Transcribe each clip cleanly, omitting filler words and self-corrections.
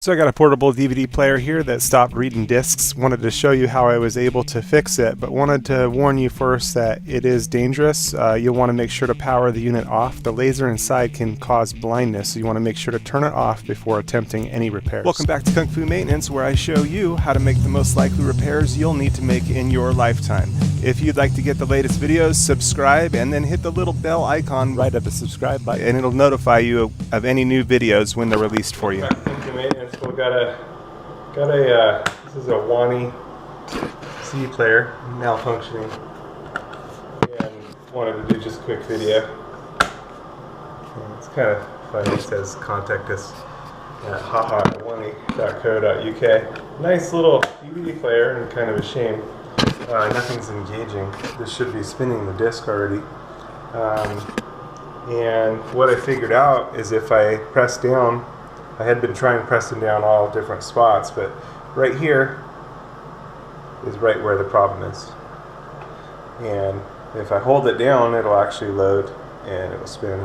So I got a portable DVD player here that stopped reading discs. Wanted to show you how I was able to fix it, but wanted to warn you first that it is dangerous. You'll want to make sure to power the unit off. The laser inside can cause blindness, so you want to make sure to turn it off before attempting any repairs. Welcome back to Kung Fu Maintenance, where I show you how to make the most likely repairs you'll need to make in your lifetime. If you'd like to get the latest videos, subscribe and then hit the little bell icon right at the subscribe button, and it'll notify you of any new videos when they're released for you. So we got a this is a Wonnie CD player malfunctioning, and wanted to do just a quick video. And it's kind of funny. It says contact us at haha@wonnie.co.uk. Nice little DVD player, and kind of a shame nothing's engaging. This should be spinning the disc already. And what I figured out is if I press down, I had been trying pressing down all different spots, but right here is right where the problem is. And if I hold it down, it'll actually load, and it will spin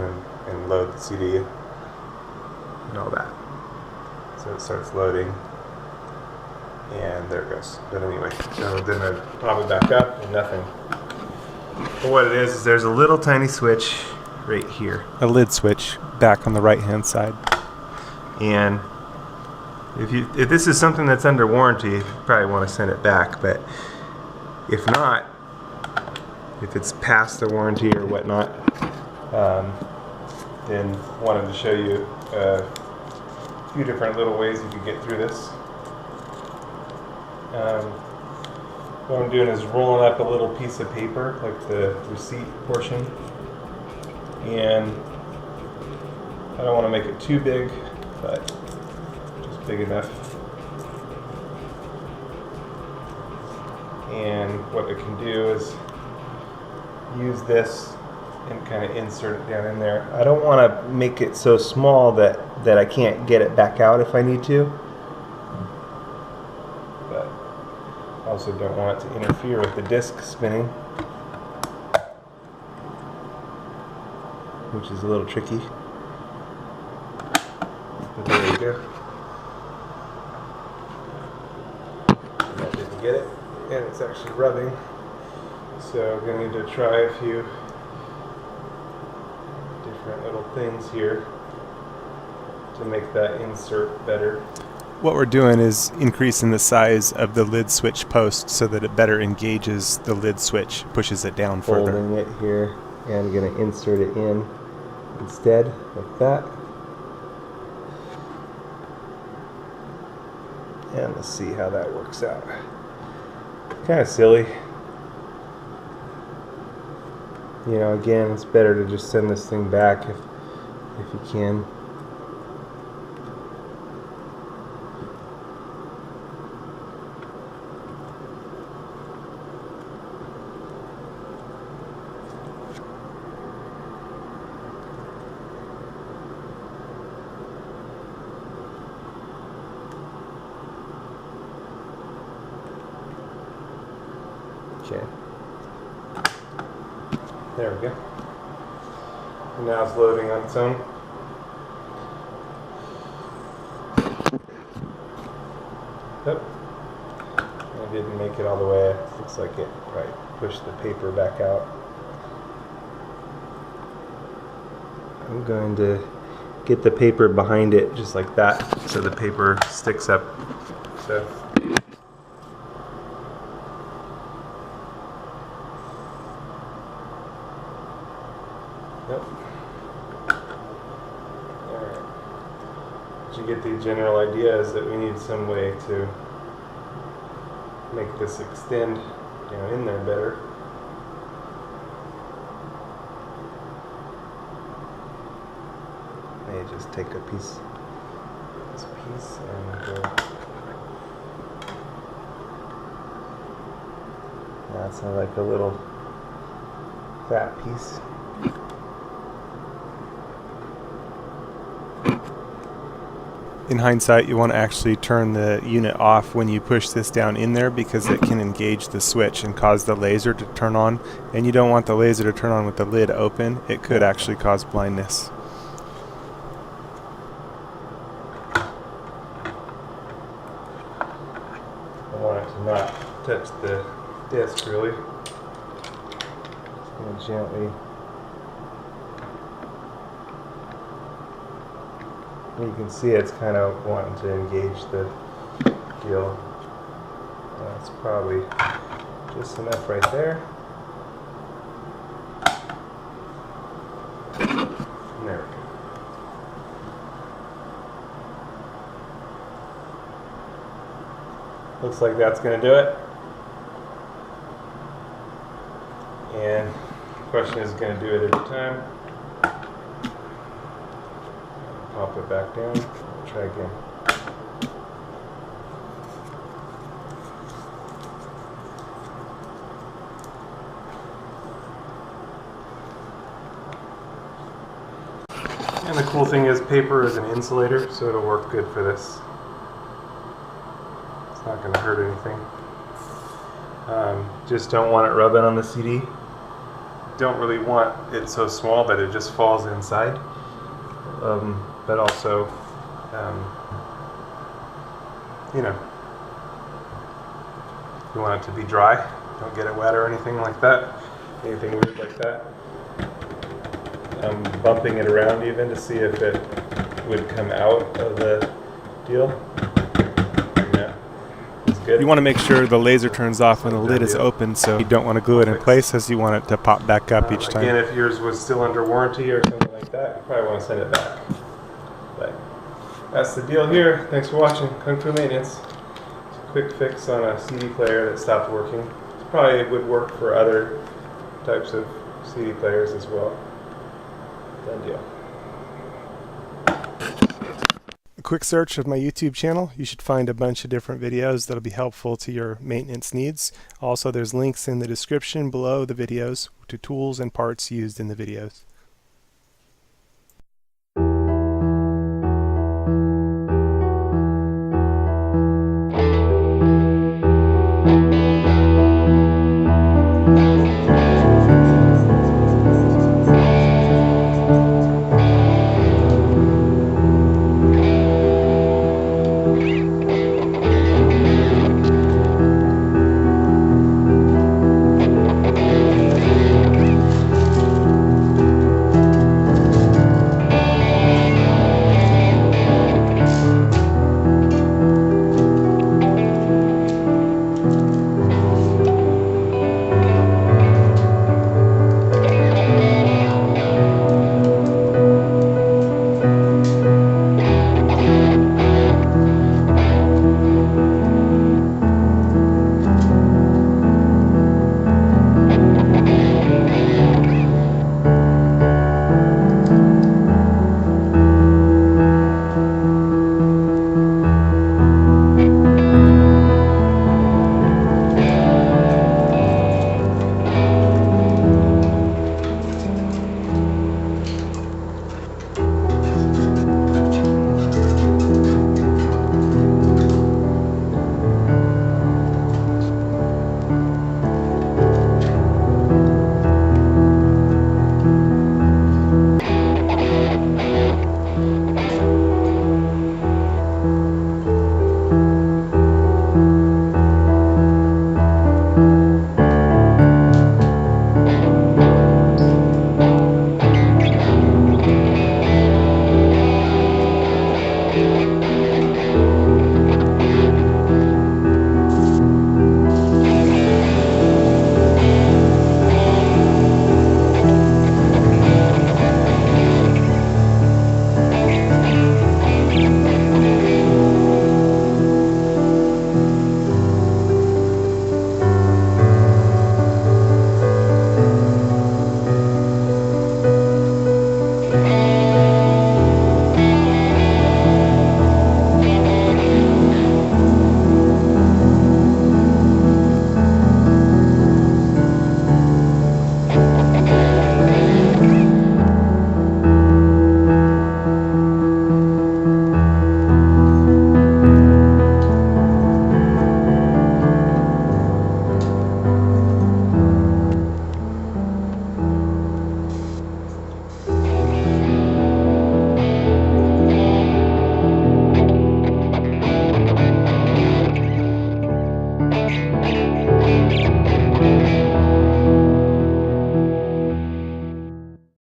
and load the CD and all that. So it starts loading, and there it goes. But anyway, so then I pop it back up and nothing. But what it is there's a little tiny switch right here. A lid switch back on the right hand side. And if this is something that's under warranty, you probably want to send it back. But if not, if it's past the warranty or whatnot, then wanted to show you a few different little ways you could get through this. What I'm doing is rolling up a little piece of paper, like the receipt portion, and I don't want to make it too big, but just big enough. And what I can do is use this and kind of insert it down in there. I don't want to make it so small that I can't get it back out if I need to, but I also don't want it to interfere with the disc spinning, which is a little tricky. But there you go. I didn't get it, and it's actually rubbing. So I'm going to need to try a few different little things here to make that insert better. What we're doing is increasing the size of the lid switch post so that it better engages the lid switch, pushes it down further. Holding it here, and I'm going to insert it in instead, like that. And let's see how that works out. Kind of silly. You know, again, it's better to just send this thing back if you can. Okay. There we go. And now it's loading on its own. Yep. I didn't make it all the way. It looks like it pushed the paper back out. I'm going to get the paper behind it just like that so the paper sticks up. So yep. Alright. But you get the general idea is that we need some way to make this extend in there better. May just take a piece, this piece, and go. That's like a little fat piece. In hindsight, you want to actually turn the unit off when you push this down in there, because it can engage the switch and cause the laser to turn on, and you don't want the laser to turn on with the lid open. It could actually cause blindness. want it to not touch the disc really. And gently. You can see it's kind of wanting to engage the deal. That's probably just enough right there. And there we go. Looks like that's going to do it. And the question is going to do it every time. Pop it back down. Try again. And the cool thing is paper is an insulator, so it'll work good for this. It's not going to hurt anything. Just don't want it rubbing on the CD. Don't really want it so small that it just falls inside. But also, you know, you want it to be dry. Don't get it wet or anything like that. Anything weird like that. I'm bumping it around even to see if it would come out of the deal. Yeah, it's good. You want to make sure the laser turns off when the lid is open, so you don't want to glue it in place as you want it to pop back up each time. Again, if yours was still under warranty or something like that, you probably want to send it back. But that's the deal here. Thanks for watching Kung Fu Maintenance. It's a quick fix on a CD player that stopped working. It probably would work for other types of CD players as well. Done deal. A quick search of my YouTube channel, you should find a bunch of different videos that'll be helpful to your maintenance needs. Also, there's links in the description below the videos to tools and parts used in the videos.